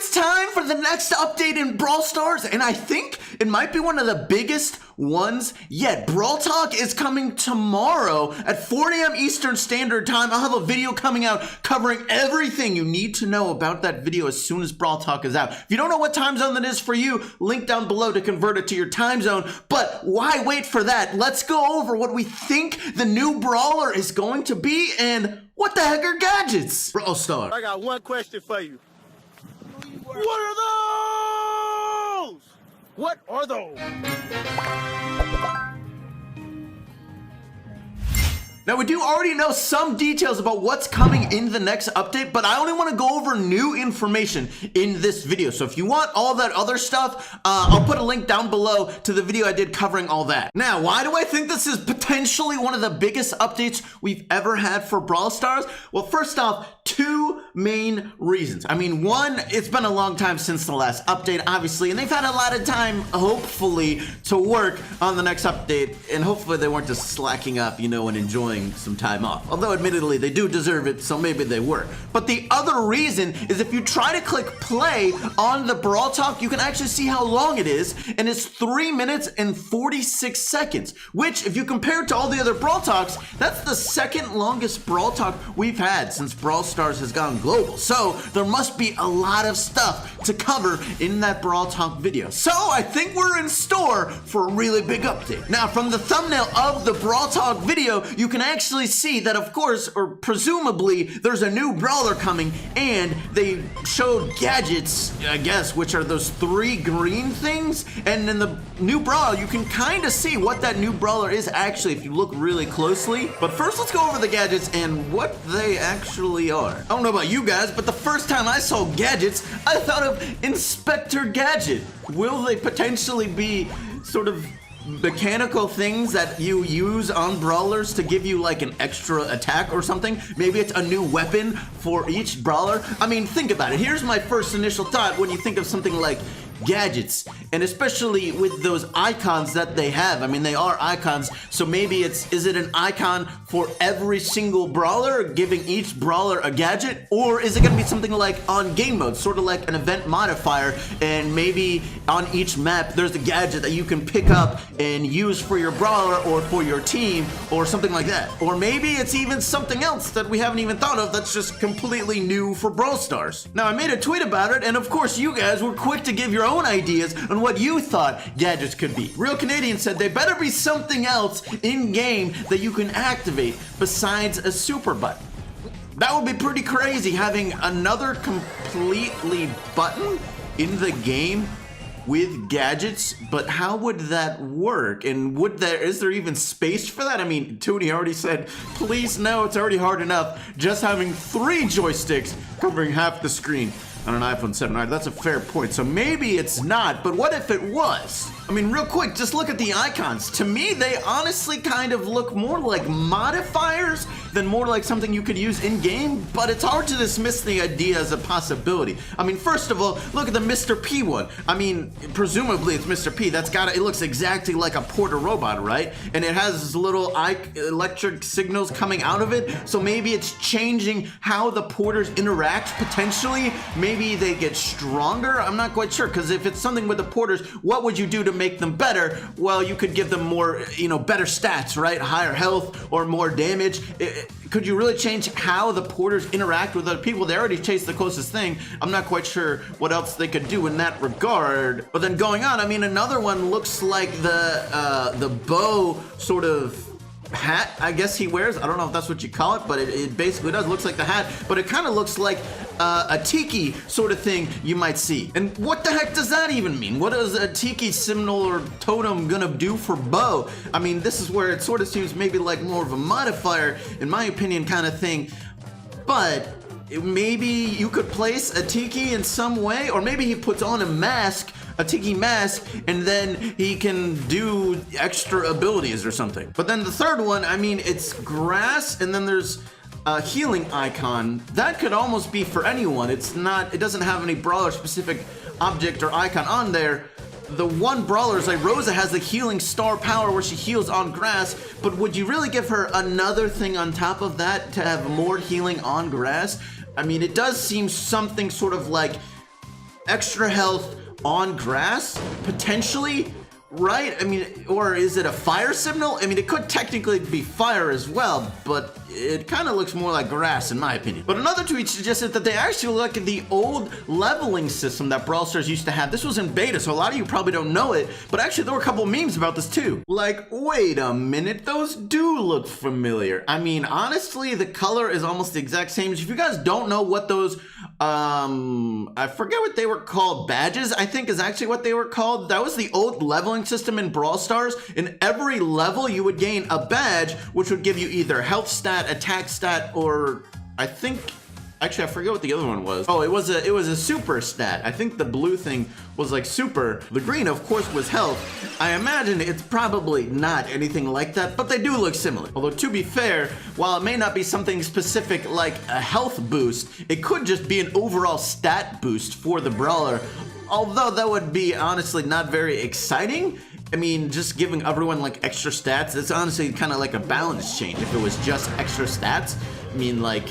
it's time for the next update in Brawl Stars, and I think it might be one of the biggest ones yet. Brawl Talk is coming tomorrow at 4 a.m. Eastern Standard Time. I'll have a video coming out covering everything you need to know about that video as soon as Brawl Talk is out. If you don't know what time zone that is for you, link down below to convert it to your time zone. But why wait for that? Let's go over what we think the new Brawler is going to be and what the heck are gadgets? Brawl Stars. I got one question for you. What are those? What are those? Now, we do already know some details about what's coming in the next update, but I only want to go over new information in this video. So if you want all that other stuff, I'll put a link down below to the video I did covering all that. Now, why do I think this is potentially one of the biggest updates we've ever had for Brawl Stars? Well, first off, two main reasons. I mean, one, it's been a long time since the last update, obviously, and they've had a lot of time, hopefully, to work on the next update, and hopefully they weren't just slacking up, you know, and enjoying some time off. Although, admittedly, they do deserve it, so maybe they were. But the other reason is if you try to click play on the Brawl Talk, you can actually see how long it is, and it's 3 minutes and 46 seconds, which, if you compare it to all the other Brawl Talks, that's the second longest Brawl Talk we've had since Brawl Stars has gone global. So there must be a lot of stuff to cover in that Brawl Talk video. So I think we're in store for a really big update. Now, from the thumbnail of the Brawl Talk video, you can actually see that, of course, or presumably, there's a new Brawler coming, and they showed gadgets, I guess, which are those 3 green things, and in the new Brawl, you can kind of see what that new Brawler is actually if you look really closely. But first, let's go over the gadgets and what they actually are. I don't know about you guys, but the first time I saw gadgets, I thought of Inspector Gadget. Will they potentially be sort of mechanical things that you use on brawlers to give you like an extra attack or something? Maybe it's a new weapon for each brawler. I mean, think about it. Here's my first initial thought when you think of something like gadgets, and especially with those icons that they have. I mean, they are icons, so maybe is it an icon for every single brawler, giving each brawler a gadget? Or is it going to be something like on game mode, sort of like an event modifier, and maybe on each map there's a gadget that you can pick up and use for your brawler or for your team or something like that? Or maybe it's even something else that we haven't even thought of that's just completely new for Brawl Stars. Now, I made a tweet about it, and of course you guys were quick to give your own ideas on what you thought gadgets could be. Real Canadian said they better be something else in game that you can activate besides a super button. That would be pretty crazy, having another completely button in the game with gadgets, but how would that work? And is there even space for that? I mean, Toonie already said, please no, it's already hard enough just having 3 joysticks covering half the screen on an iPhone 7. All right, that's a fair point. So maybe it's not, but what if it was? I mean, real quick, just look at the icons. To me, they honestly kind of look more like modifiers than more like something you could use in-game, but it's hard to dismiss the idea as a possibility. I mean, first of all, look at the Mr. P one. I mean, presumably it's Mr. P. It looks exactly like a porter robot, right? And it has little electric signals coming out of it, so maybe it's changing how the porters interact, potentially. Maybe they get stronger. I'm not quite sure, because if it's something with the porters, what would you do to make them better? Well, you could give them more, better stats, right? Higher health or more damage. Could you really change how the porters interact with other people? They already chased the closest thing. I'm not quite sure what else they could do in that regard. But then going on, I mean, another one looks like the bow sort of hat, I guess he wears. I don't know if that's what you call it, but it basically does. It looks like the hat, but it kind of looks like a tiki sort of thing you might see. And what the heck does that even mean? What is a tiki symbol or totem gonna do for bow? I mean, this is where it sort of seems maybe like more of a modifier, in my opinion, kind of thing. But maybe you could place a tiki in some way, or maybe he puts on a tiki mask, and then he can do extra abilities or something. But then the third one, I mean, it's grass, and then there's a healing icon. That could almost be for anyone. It doesn't have any brawler specific object or icon on there. The one brawler is like Rosa has the healing star power where she heals on grass, but would you really give her another thing on top of that to have more healing on grass? I mean, it does seem something sort of like extra health on grass, potentially, right? I mean, or is it a fire signal? I mean, it could technically be fire as well, but it kind of looks more like grass in my opinion. But another tweet suggested that they actually look at the old leveling system that Brawl Stars used to have. This was in beta, so a lot of you probably don't know it, but actually there were a couple memes about this too. Like, wait a minute, those do look familiar. I mean, honestly, the color is almost the exact same. If you guys don't know what those, I forget what they were called, badges, I think is actually what they were called. That was the old leveling system in Brawl Stars. In every level, you would gain a badge, which would give you either health stat, attack stat, or I think, actually I forget what the other one was. Oh, it was a super stat. I think the blue thing was like super. The green, of course, was health. I imagine it's probably not anything like that, but they do look similar. Although, to be fair, while it may not be something specific like a health boost, it could just be an overall stat boost for the Brawler. Although that would be honestly not very exciting. I mean, just giving everyone like extra stats, it's honestly kind of like a balance change if it was just extra stats. I mean, like,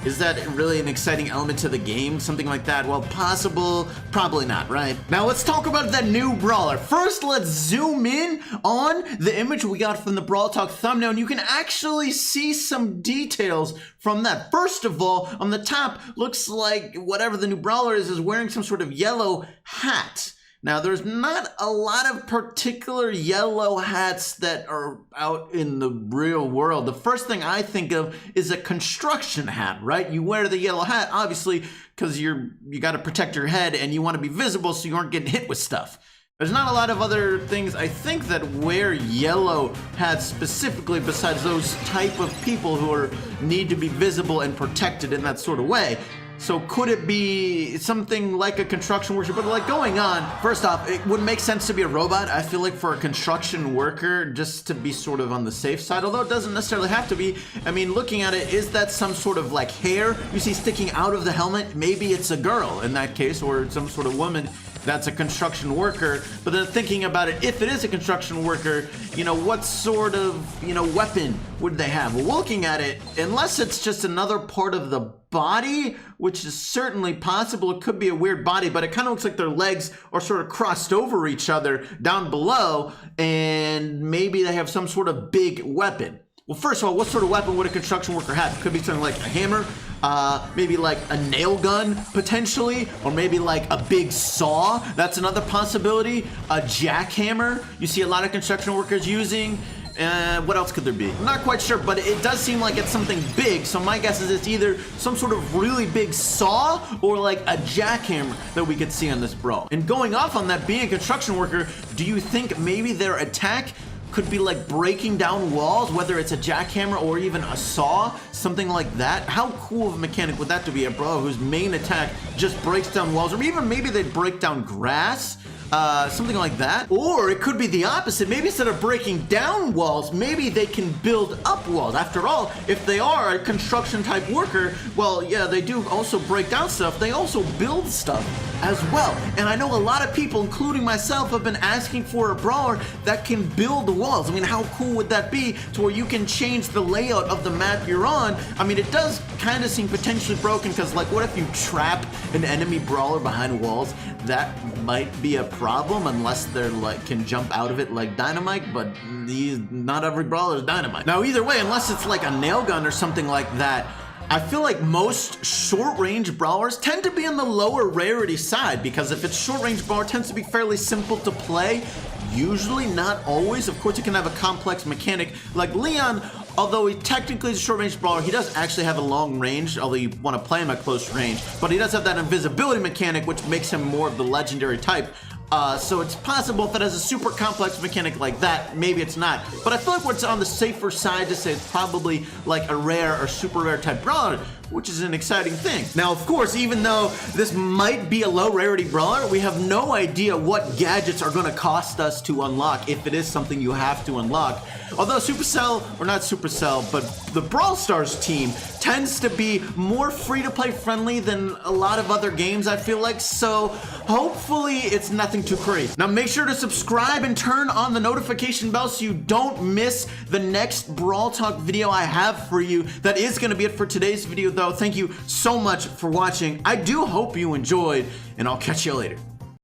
is that really an exciting element to the game? Something like that? Well, possible, probably not, right? Now let's talk about that new Brawler. First, let's zoom in on the image we got from the Brawl Talk thumbnail, and you can actually see some details from that. First of all, on the top, looks like whatever the new Brawler is wearing some sort of yellow hat. Now, there's not a lot of particular yellow hats that are out in the real world. The first thing I think of is a construction hat, right? You wear the yellow hat, obviously, because you got to protect your head and you want to be visible so you aren't getting hit with stuff. There's not a lot of other things, I think, that wear yellow hats specifically besides those type of people who need to be visible and protected in that sort of way. So could it be something like a construction worker? But like going on, first off, it would make sense to be a robot. I feel like for a construction worker, just to be sort of on the safe side, although it doesn't necessarily have to be. I mean, looking at it, is that some sort of like hair you see sticking out of the helmet? Maybe it's a girl in that case, or some sort of woman that's a construction worker. But then thinking about it, if it is a construction worker, you know, what sort of, you know, weapon would they have? Well, looking at it, unless it's just another part of the body, which is certainly possible, it could be a weird body, but it kind of looks like their legs are sort of crossed over each other down below, and maybe they have some sort of big weapon. Well, first of all, what sort of weapon would a construction worker have? It could be something like a hammer, maybe like a nail gun, potentially, or maybe like a big saw. That's another possibility. A jackhammer, you see a lot of construction workers using. What else could there be? I'm not quite sure, but it does seem like it's something big, so my guess is it's either some sort of really big saw or like a jackhammer that we could see on this Brawl. And going off on that, being a construction worker, do you think maybe their attack could be like breaking down walls, whether it's a jackhammer or even a saw, something like that? How cool of a mechanic would that to be, a Brawler whose main attack just breaks down walls, or even maybe they break down grass? Something like that. Or it could be the opposite. Maybe instead of breaking down walls, maybe they can build up walls. After all, if they are a construction type worker, well, yeah, they do also break down stuff. They also build stuff as well. And I know a lot of people, including myself, have been asking for a Brawler that can build walls. I mean, how cool would that be, to where you can change the layout of the map you're on? I mean, it does kind of seem potentially broken, because like, what if you trap an enemy Brawler behind walls? That might be a problem, unless they're like can jump out of it like Dynamite, but not every Brawler is Dynamite. Now, either way, unless it's like a nail gun or something like that, I feel like most short-range Brawlers tend to be on the lower rarity side, because if it's short-range Brawler, it tends to be fairly simple to play. Usually, not always. Of course, you can have a complex mechanic like Leon. Although he technically is a short-range Brawler, he does actually have a long range, although you want to play him at close range. But he does have that invisibility mechanic, which makes him more of the legendary type. So it's possible if it has a super complex mechanic like that, maybe it's not. But I feel like what's on the safer side to say it's probably like a rare or super rare type Brawler, which is an exciting thing. Now, of course, even though this might be a low rarity Brawler, we have no idea what gadgets are going to cost us to unlock, if it is something you have to unlock. Although Supercell, or not Supercell, but the Brawl Stars team tends to be more free-to-play friendly than a lot of other games, I feel like, so hopefully it's nothing too crazy. Now make sure to subscribe and turn on the notification bell so you don't miss the next Brawl Talk video I have for you. That is going to be it for today's video, though. Thank you so much for watching. I do hope you enjoyed, and I'll catch you later.